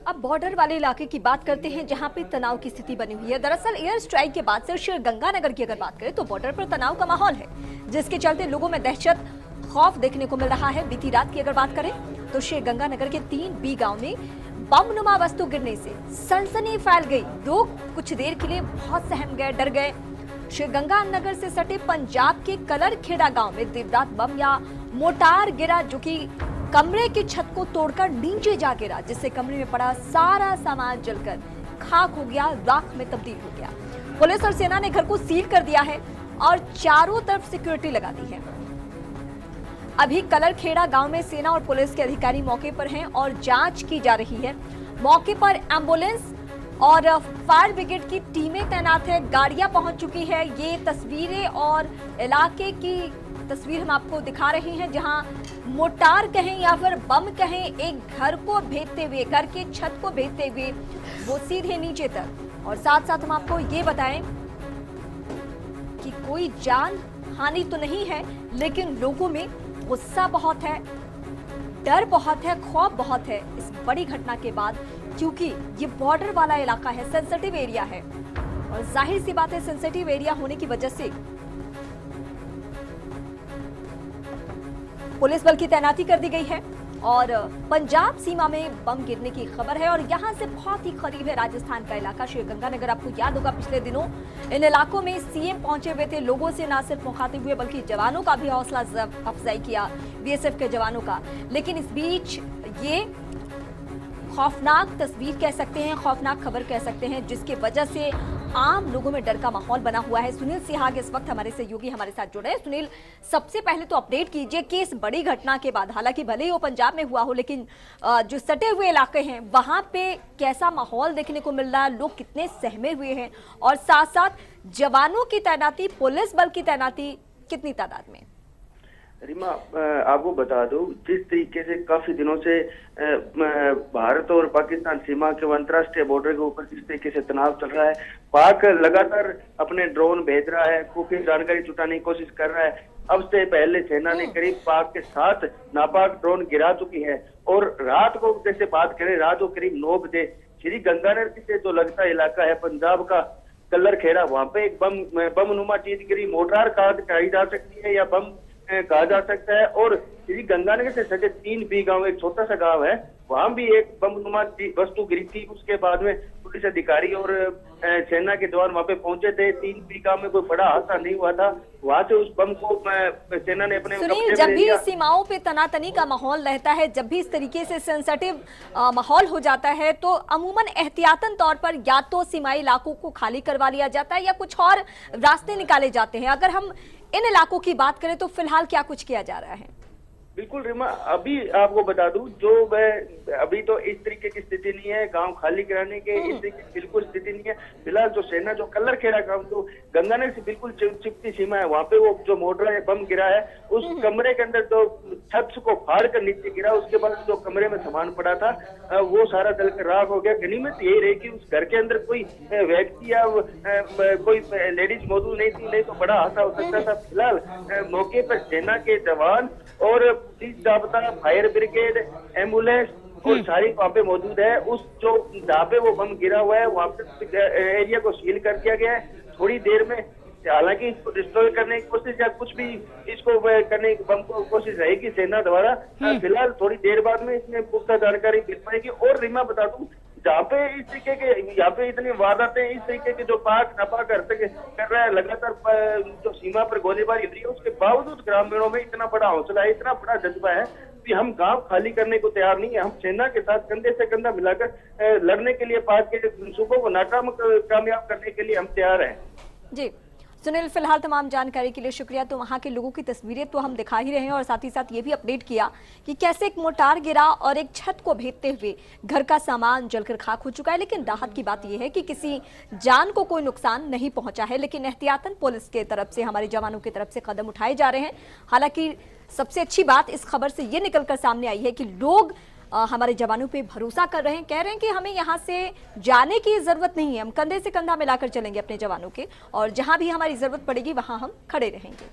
अब बॉर्डर वाले इलाके की बात करते हैं जहां पे तनाव की स्थिति बनी हुई है। दरअसल एयर स्ट्राइक के बाद से श्रीगंगानगर की अगर बात करें तो बॉर्डर पर तनाव का माहौल है, जिसके चलते लोगों में दहशत खौफ देखने को मिल रहा है। बीती रात की अगर बात करें तो श्रीगंगानगर के 3B गांव में बमनुमा वस्तु गिरने से सनसनी फैल गई। लोग कुछ देर के लिए बहुत सहम गए, डर गए। श्रीगंगानगर से सटे पंजाब के कलरखेड़ा गांव में देर रात बम या मोटार गिरा, जो कि कमरे की छत को तोड़कर नीचे जा गिरा, जिससे कमरे में पड़ा सारा सामान जलकर खाक हो गया, राख में तब्दील हो गया। पुलिस और सेना ने घर को सील कर दिया है और चारों तरफ सिक्योरिटी लगा दी है। अभी कलरखेड़ा गांव में सेना और पुलिस के अधिकारी मौके पर हैं और जांच की जा रही है। मौके पर एम्बुलेंस और फायर ब्रिगेड की टीमें तैनात है, गाड़ियां पहुंच चुकी है। ये तस्वीरें और इलाके की तस्वीर हम आपको दिखा रही हैं, जहां मोटार कहें या फिर बम कहें, एक घर को भेदते हुए, घर की छत को भेदते हुए वो सीधे नीचे तक। और साथ साथ हम आपको ये बताएं कि कोई जान हानि तो नहीं है, लेकिन लोगों में गुस्सा बहुत है, डर बहुत है, खौफ बहुत है इस बड़ी घटना के बाद, क्योंकि ये बॉर्डर वाला इलाका है, सेंसिटिव एरिया है। और जाहिर सी बात है, सेंसिटिव एरिया होने की वजह से पुलिस बल की तैनाती कर दी गई है और पंजाब सीमा में बम गिरने की खबर है। और यहां से बहुत ही करीब है राजस्थान का इलाका श्रीगंगानगर। आपको याद होगा पिछले दिनों इन इलाकों में सीएम पहुंचे हुए थे, लोगों से ना सिर्फ मुखातिब हुए बल्कि जवानों का भी हौसला अफजाई किया, बीएसएफ के जवानों का। लेकिन इस बीच ये खौफनाक तस्वीर कह सकते हैं, खौफनाक खबर कह सकते हैं, जिसके वजह से आम लोगों में डर का माहौल बना हुआ है। सुनील सिहाग इस वक्त हमारे सहयोगी हमारे साथ जुड़े हैं। सुनील, सबसे पहले तो अपडेट कीजिए कि इस बड़ी घटना के बाद, हालांकि भले ही वो पंजाब में हुआ हो, लेकिन जो सटे हुए इलाके हैं वहां पे कैसा माहौल देखने को मिल रहा है, लोग कितने सहमे हुए हैं, और साथ साथ जवानों की तैनाती, पुलिस बल की तैनाती कितनी तादाद में? रिमा, आपको बता दूं, जिस तरीके से काफी दिनों से भारत और पाकिस्तान सीमा के अंतर्राष्ट्रीय बॉर्डर के ऊपर जिस तरीके से तनाव चल रहा है, पाक लगातार अपने ड्रोन भेज रहा है, खुफिया जानकारी जुटाने की कोशिश कर रहा है। अब से पहले सेना ने करीब पाक के 7 नापाक ड्रोन गिरा चुकी है। और रात को जैसे बात करें, रात को करीब 9 बजे श्रीगंगानगर से जो लगता इलाका है पंजाब का कलरखेड़ा, वहां पे एक बमनुमा चीज गिरी, मोटार कही जा सकती है या बम कहा जा सकता है। और श्रीगंगानगर से सटे 3B गांव, एक छोटा सा गांव है, वहां भी एक बमनुमा वस्तु गिरी थी। उसके बाद में पुलिस अधिकारी और सेना के जवान वहां पे पहुंचे थे। 3B गांव में कोई बड़ा हादसा नहीं हुआ था। वहां से उस बम को सेना ने अपने सुनील, जब भी सीमाओं पे तनातनी का माहौल रहता है, जब भी इस तरीके से सेंसिटिव माहौल हो जाता है, तो अमूमन एहतियातन तौर पर या तो सीमाई इलाकों को खाली करवा लिया जाता है या कुछ और रास्ते निकाले जाते हैं। अगर हम इन इलाकों की बात करें तो फिलहाल क्या कुछ किया जा रहा है? बिल्कुल रिमा, अभी आपको बता दूं, जो अभी तो इस तरीके की स्थिति नहीं है, गांव खाली कराने के इस तरीके की बिल्कुल स्थिति नहीं है। फिलहाल जो सेना, जो कलरखेड़ा गांव, जो गंगानगर से बिल्कुल चिपकी सीमा है, वहां पे वो जो मोटर है बम गिरा है, उस कमरे के अंदर जो छत को फाड़ कर नीचे गिरा, उसके बाद जो कमरे में सामान पड़ा था वो सारा जलकर राख हो गया। गनीमत यही रही कि उस घर के अंदर कोई व्यक्ति या कोई लेडीज मौजूद नहीं थी, नहीं तो बड़ा हादसा हो सकता था। फिलहाल मौके पर सेना के जवान और पुलिस, जाब्ता, फायर ब्रिगेड, एम्बुलेंस और सारी वहाँ पे मौजूद है। उस जो जहाँ पे वो बम गिरा हुआ है वहाँ पे एरिया को सील कर दिया गया है। थोड़ी देर में हालांकि इसको डिस्ट्रॉय करने की कोशिश या कुछ भी इसको करने की बम को कोशिश रहेगी सेना द्वारा। फिलहाल थोड़ी देर बाद में इसमें पुख्ता जानकारी मिल पाएगी। और रिमा बता दूं, जहाँ पे इस तरीके के, यहाँ पे इतनी वारदातें इस तरीके के जो पाक नपा कर रहा है, लगातार जो सीमा पर गोलीबारी हो रही है, उसके बावजूद ग्रामीणों में इतना बड़ा हौसला है, इतना बड़ा जज्बा है कि हम गांव खाली करने को तैयार नहीं है। हम सेना के साथ कंधे से कंधा मिलाकर लड़ने के लिए, पाक के सूबों को नाकाम कामयाब करने के लिए हम तैयार हैं। जी सुनील, फिलहाल तमाम जानकारी के लिए शुक्रिया। तो वहां के लोगों की तस्वीरें तो हम दिखा ही रहे हैं और साथ ही साथ ये भी अपडेट किया कि कैसे एक मोटार गिरा और एक छत को भेदते हुए घर का सामान जलकर खाक हो चुका है। लेकिन राहत की बात यह है कि किसी जान को कोई नुकसान नहीं पहुंचा है, लेकिन एहतियातन पुलिस के तरफ से, हमारे जवानों की तरफ से कदम उठाए जा रहे हैं। हालांकि सबसे अच्छी बात इस खबर से ये निकलकर सामने आई है कि लोग हमारे जवानों पे भरोसा कर रहे हैं, कह रहे हैं कि हमें यहाँ से जाने की जरूरत नहीं है, हम कंधे से कंधा मिलाकर चलेंगे अपने जवानों के, और जहां भी हमारी जरूरत पड़ेगी वहां हम खड़े रहेंगे।